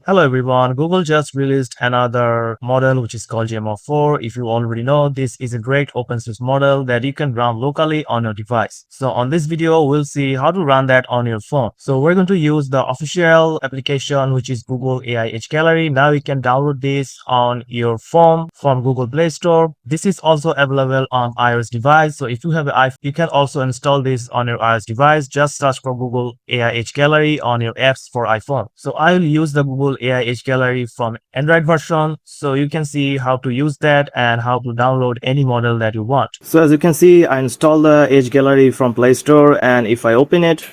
Hello everyone, Google just released another model which is called Gemma 4. If you already know, this is a great open source model that you can run locally on your device. So on this video, we'll see how to run that on your phone. So we're going to use the official application which is Google AI H Gallery. Now you can download this on your phone from Google Play Store. This is also available on iOS device. So if you have an iPhone, you can also install this on your iOS device. Just search for Google AI H Gallery on your apps for iPhone. So I will use the Google AI H Gallery from Android version, so you can see how to use that and how to download any model that you want. So as you can see, I installed the H Gallery from Play Store, and if I open it,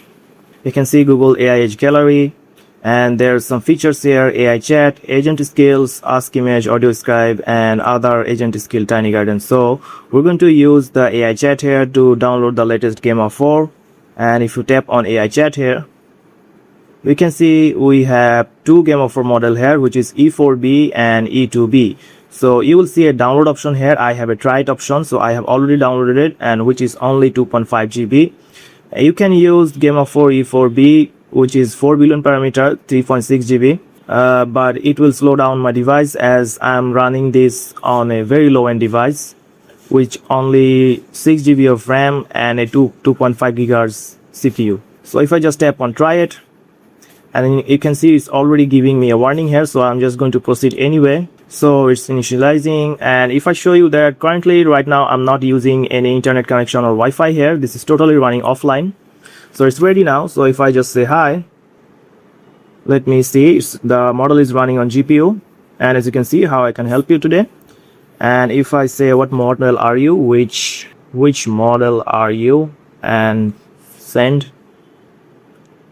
you can see Google AI H Gallery, and there's some features here: AI chat, agent skills, ask image, audio scribe, and other agent skill tiny garden. So we're going to use the AI chat here to download the latest Gemma 4. And if you tap on AI chat here, we can see we have two Gemma 4 model here, which is E4B and E2B. So you will see a download option here. I have a try it option, so I have already downloaded it, and which is only 2.5 GB. You can use Gemma 4 E4B, which is 4 billion parameter, 3.6 GB. But it will slow down my device as I'm running this on a very low end device, which only 6 GB of RAM and a 2.5 GHz CPU. So if I just tap on try it, and you can see it's already giving me a warning here, so I'm just going to proceed anyway. So it's initializing, and if I show you that currently right now I'm not using any internet connection or Wi-Fi here, this is totally running offline. So it's ready now. So if I just say hi, let me see, the model is running on GPU, and as you can see how I can help you today. And if I say what model are you, which model are you, and send,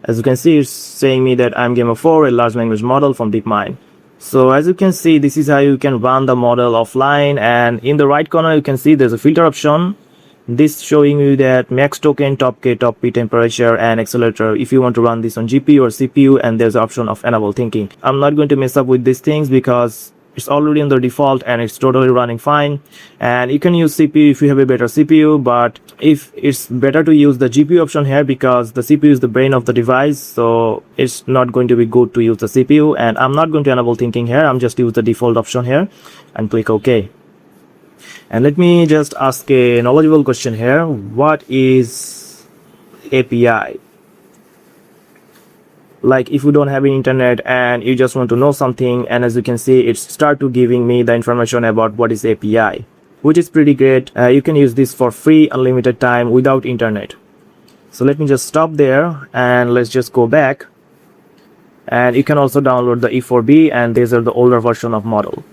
as you can see, it's saying me that I'm Gemma 4, a large language model from DeepMind. So as you can see, this is how you can run the model offline, and in the right corner you can see there's a filter option. This showing you that max token, top K, top P, temperature, and accelerator if you want to run this on GPU or CPU, and there's the option of enable thinking. I'm not going to mess up with these things because it's already on the default and it's totally running fine. And you can use CPU if you have a better CPU, but if it's better to use the GPU option here because the CPU is the brain of the device, so it's not going to be good to use the CPU. And I'm not going to enable thinking here, I'm just use the default option here and click OK. And let me just ask a knowledgeable question here. What is API? Like if you don't have internet and you just want to know something, and as you can see it's start to giving me the information about what is API, which is pretty great. You can use this for free unlimited time without internet. So let me just stop there and let's just go back, and you can also download the E4B, and these are the older version of model.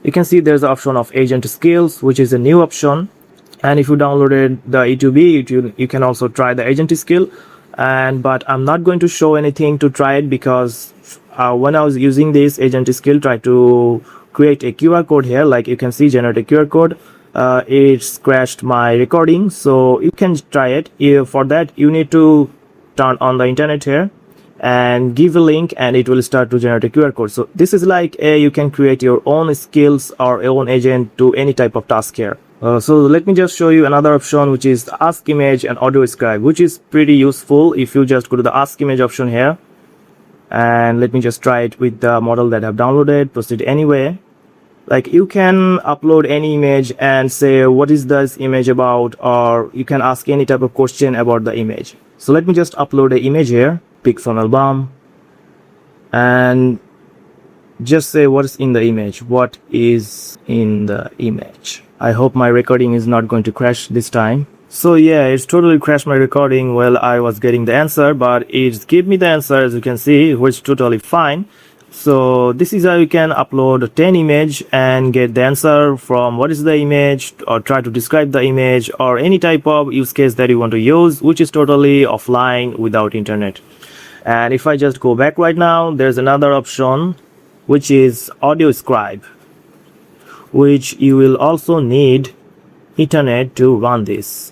You can see there's the option of agent skills, which is a new option, and if you downloaded the E2B, you can also try the agent skill. But I'm not going to show anything to try it because when I was using this agent skill, try to create a QR code here, like you can see generate a QR code, it's crashed my recording. So you can try it. For that you need to turn on the internet here and give a link, and it will start to generate a QR code. So this is like you can create your own skills or your own agent to any type of task here. So let me just show you another option, which is ask image and audio scribe, which is pretty useful. If you just go to the ask image option here, and let me just try it with the model that I've downloaded, proceed anyway. Like you can upload any image and say what is this image about, or you can ask any type of question about the image. So let me just upload an image here, pick from album, and just say what is in the image, what is in the image. I hope my recording is not going to crash this time. So yeah, it's totally crashed my recording while I was getting the answer, but it gave me the answer, as you can see, which is totally fine. So this is how you can upload 10 image and get the answer from what is the image, or try to describe the image, or any type of use case that you want to use, which is totally offline without internet. And if I just go back right now, there's another option, which is audio scribe, which you will also need internet to run this.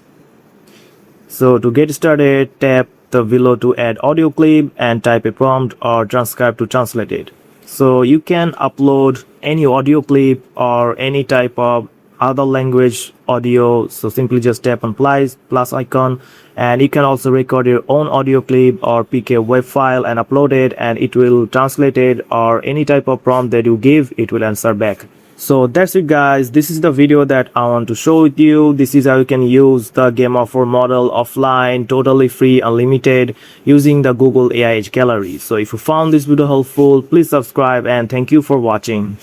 So to get started, tap the below to add audio clip and type a prompt or transcribe to translate it. So you can upload any audio clip or any type of other language audio, so simply just tap on plus icon, and you can also record your own audio clip or pick a web file and upload it, and it will translate it, or any type of prompt that you give, it will answer back. So that's it guys, this is the video that I want to show with you. This is how you can use the Gemma 4 model offline, totally free, unlimited, using the Google AI Gallery. So if you found this video helpful, please subscribe, and thank you for watching.